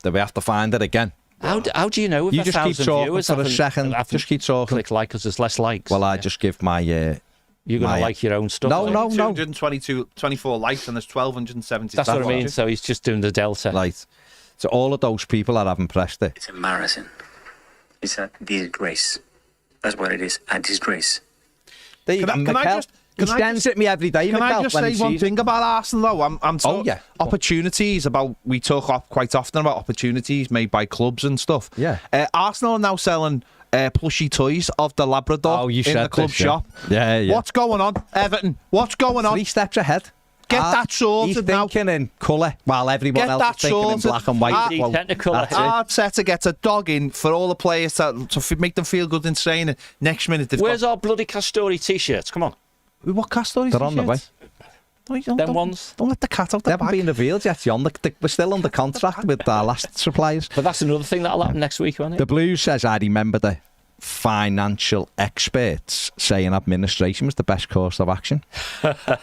That we have to find it again. How do you know if you just keep talking for a second? Just keep talking. Click like because there's less likes. Well, I just give my. You're going to like your own stuff. No. 224 likes and there's 1,270. That's what I mean. So he's just doing the delta. Right. So all of those people that haven't pressed it. It's embarrassing. It's a disgrace. That's what it is. A disgrace. He stands at me every day. Can I just say one thing about Arsenal though? I'm talking opportunities about. We talk up quite often about opportunities made by clubs and stuff. Yeah. Arsenal are now selling plushy toys of the Labrador in the club shop. Yeah. What's going on, Everton? What's going on? 3 steps ahead. Get that sorted he's now. He's thinking in colour while everyone else is thinking in black and white. Arteta gets a dog in for all the players to make them feel good in training. Next minute they've Where's our bloody Castori t-shirts? Come on. What Castori They're on the way. Them ones. Don't let the cat out the bag. They haven't been revealed yet, John. We're still under contract with our last suppliers. But that's another thing that'll happen next week, won't it? The Blues says, I remember financial experts saying administration was the best course of action.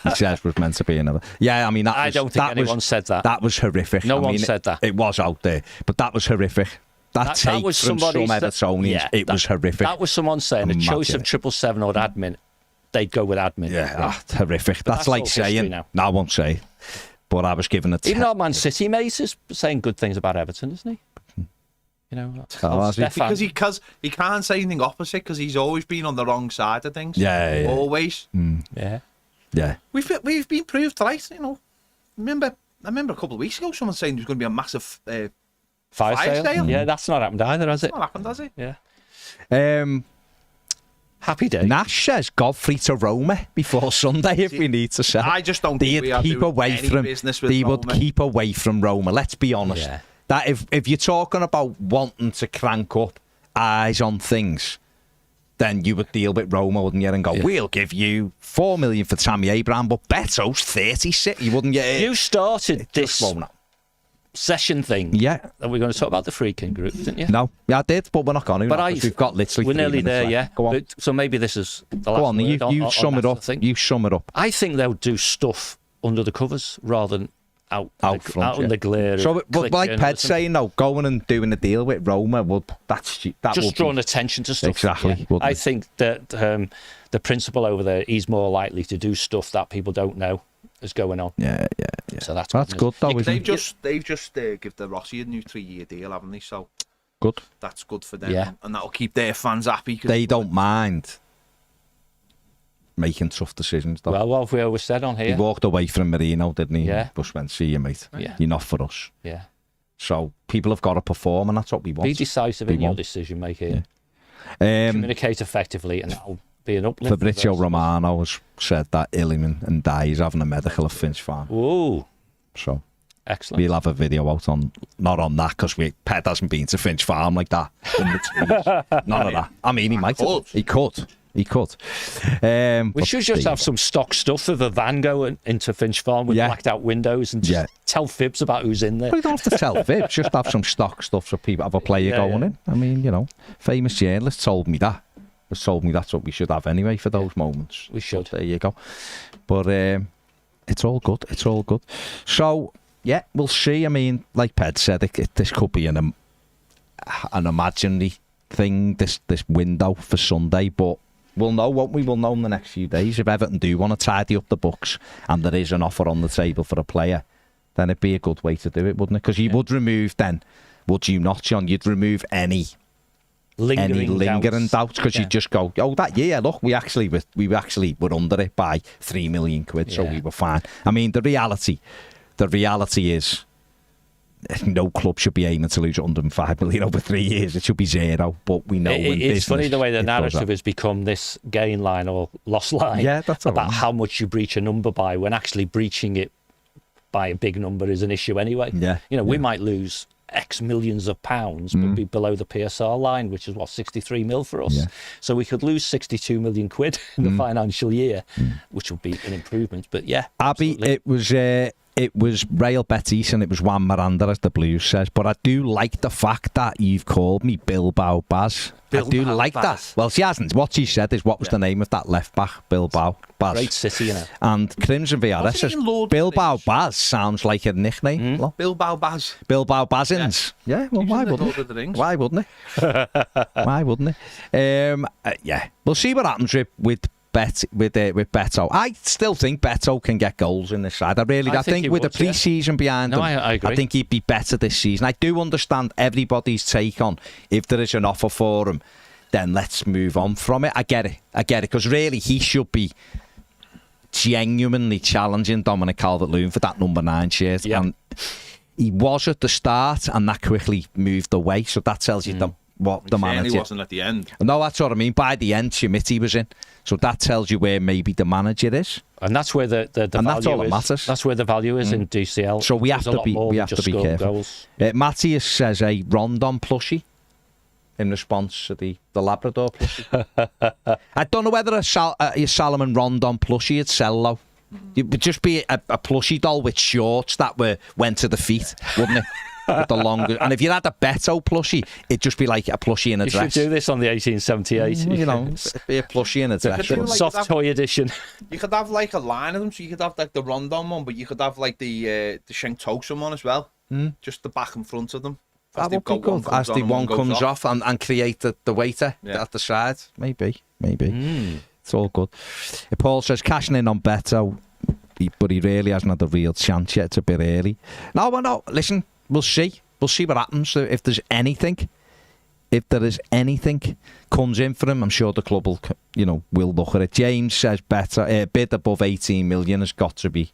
He says was meant to be another. Yeah, I mean, I don't think anyone said that. That was horrific. No one said that. It was out there, but that was horrific. That take was from some Evertonians, it was horrific. That was someone saying a choice of 777 or admin, they'd go with admin. Yeah, horrific. That's like saying, no, I won't say, but I was given a... Even our Man City mate is saying good things about Everton, isn't he? You know, because he can't say anything opposite because he's always been on the wrong side of things. Yeah. Always. Yeah. We've been proved right, you know. I remember a couple of weeks ago someone saying there's going to be a massive fire sale. Yeah, that's not happened either, has it? It's not happened, has it? Yeah. Happy day. Nash says Godfrey to Roma before Sunday if we need to sell. I just don't think we are keep doing away any from, business with They Roma. would keep away from Roma, let's be honest. Yeah. That if you're talking about wanting to crank up eyes on things, then you would deal with Roma, wouldn't you? And go, we'll give you $4 million for Tammy Abraham, but Beto's 36. You wouldn't get it. You started this session thing. Yeah. That we're going to talk about the Freaking Group, didn't you? No, yeah, I did, but we're not going to. But we've got literally. We're 3 nearly minutes there, left. yeah. Go on. But, so maybe this is the last Go on, word you sum it up. You sum it up. I think they'll do stuff under the covers rather than out front, in the glare. So, but like Ped's saying, no, going and doing a deal with Roma that just would drawing be, attention to stuff. Exactly. Yeah. I think that the principal over there, he's more likely to do stuff that people don't know is going on. Yeah. So that's good though. They've just give the Rossi a new 3-year deal, haven't they? So good. That's good for them. Yeah. And that'll keep their fans happy. They don't mind making tough decisions, though. Well, what have we always said on here? He walked away from Marino, didn't he? Yeah. Just went, see you, mate. Yeah. You're not for us. Yeah. So people have got to perform, and that's what we want. Be decisive in your decision making. Yeah. Communicate effectively, and that'll be an uplift. Fabrizio Romano has said that Illiman and Dye is having a medical at Finch Farm. Ooh. So excellent. We'll have a video out on, not on that, because Pet hasn't been to Finch Farm like that. None of that. I mean, he might have. He could. We should just have some stock stuff of a van going into Finch Farm with blacked out windows and just tell fibs about who's in there. Well, you don't have to tell fibs, just have some stock stuff so people have a player going in. I mean, you know, famous journalist told me that. Has told me that's what we should have anyway for those moments. We should. But there you go. But it's all good. It's all good. So, yeah, we'll see. I mean, like Ped said, this could be an imaginary thing, this window for Sunday, but we'll know, won't we? We'll know in the next few days. If Everton do want to tidy up the books and there is an offer on the table for a player, then it'd be a good way to do it, wouldn't it? Because you would remove then, would you not, John? You'd remove any lingering doubts because you just go, look, we actually were under it by £3 million, so we were fine. I mean, the reality is no club should be aiming to lose 105 million over 3 years. It should be zero. But we know it's funny the way the narrative has become this gain line or loss line about how much you breach a number by, when actually breaching it by a big number is an issue anyway. We might lose X millions of pounds, but be below the PSR line, which is 63 mil for us. So we could lose 62 million quid in the financial year, which would be an improvement. But yeah, Abby, it was Real Betis and it was Juan Miranda, as the Blues says. But I do like the fact that you've called me Bilbao Baz. I do like that. Well, she hasn't. What she said is, what was the name of that left back? Bilbao Baz. Great city, you know. And Crimson VRS says Bilbao Baz sounds like a nickname. Bilbao Baz. Bilbao Bazins. Yeah, well, why wouldn't it? Why wouldn't it? Why wouldn't it? Yeah, we'll see what happens with Beto. I still think Beto can get goals in this side. I think with the pre-season behind him, I agree. I think he'd be better this season. I do understand everybody's take on, if there is an offer for him, then let's move on from it. I get it, because really he should be genuinely challenging Dominic Calvert-Lewin for that number 9 shirt. And he was at the start, and that quickly moved away. So that tells you what the manager... He wasn't at the end. No, that's what I mean. By the end, Schmidt was in. So that tells you where maybe the manager is. And that's where the and value that's all that is. Matters. That's where the value is in DCL. So we have to be careful. Mathew says a Rondon plushie in response to the Labrador plushie. I don't know whether a Salomon Rondon plushie would sell though. It would just be a plushie doll with shorts that went to the feet, wouldn't it? with the longer. And if you had a Beto plushie, it'd just be like a plushie in a You dress. should do this on the 1878. You know, it'd be a plushie in a dress. do like Soft that. toy edition. You could have like a line of them, so you could have like the Rondon one, but you could have like the Shank Toxin one as well. Just the back and front of them. That would be good. As the one comes off and create the waiter at the side. Maybe. It's all good. Paul says, cashing in on Beto, but he really hasn't had a real chance yet. It's a bit early. No, listen, we'll see. We'll see what happens. If there's anything, comes in for him, I'm sure the club will, will look at it. James says a bid above 18 million has got to be,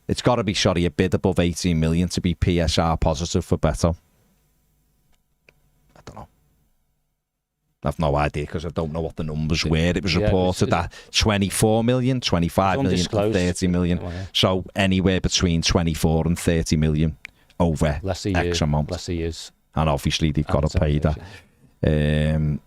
a bid above 18 million to be PSR positive for Beto. I don't know. I've no idea because I don't know what the numbers were. It was reported that 24 million, 25 million, and 30 million. So anywhere between 24 and 30 million over X amount. Less he is. And obviously they've got to pay that.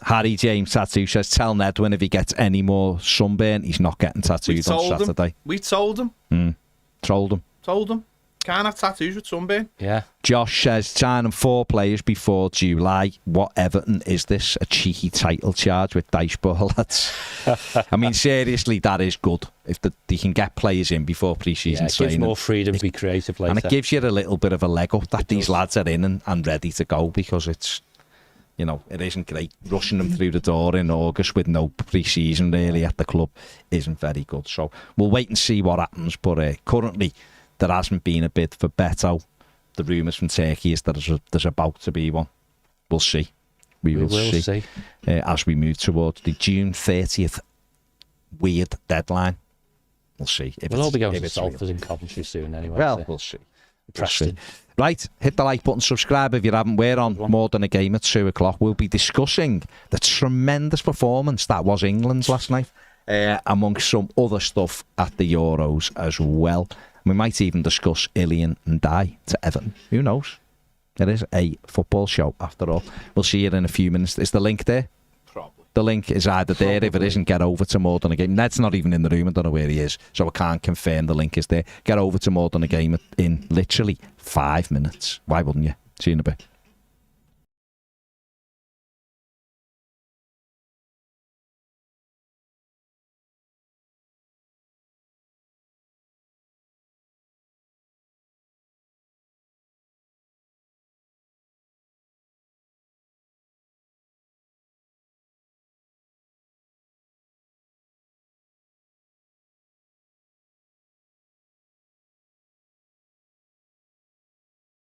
Harry James Tattoo says, tell Nedwin if he gets any more sunburn, he's not getting tattooed on Saturday. We told him. Told him. Can't have tattoos with sunburn. Yeah. Josh says, signing 4 players before July. What Everton is this? A cheeky title charge with dice ball? I mean, seriously, that is good. If they can get players in before pre-season training. It gives more freedom to be creative later. And it gives you a little bit of a leg up that these lads are in and ready to go, because it's, it isn't great. Rushing them through the door in August with no pre-season really at the club isn't very good. So we'll wait and see what happens. But currently, there hasn't been a bid for Beto. The rumours from Turkey is that there's about to be one. We'll see. We will see. As we move towards the June 30th weird deadline. We'll see. We'll all be going to Salford in Coventry soon anyway. Well, we'll see. Preston. Right, hit the like button, subscribe if you haven't. We're on More Than a Game at 2 o'clock. We'll be discussing the tremendous performance that was England's last night, amongst some other stuff at the Euros as well. We might even discuss Ilian and Dye to Everton. Who knows? It is a football show after all. We'll see you in a few minutes. Is the link there? Probably. The link is either there. If it isn't, get over to More Than a Game. Ned's not even in the room. I don't know where he is, so I can't confirm the link is there. Get over to More Than a Game in literally 5 minutes. Why wouldn't you? See you in a bit.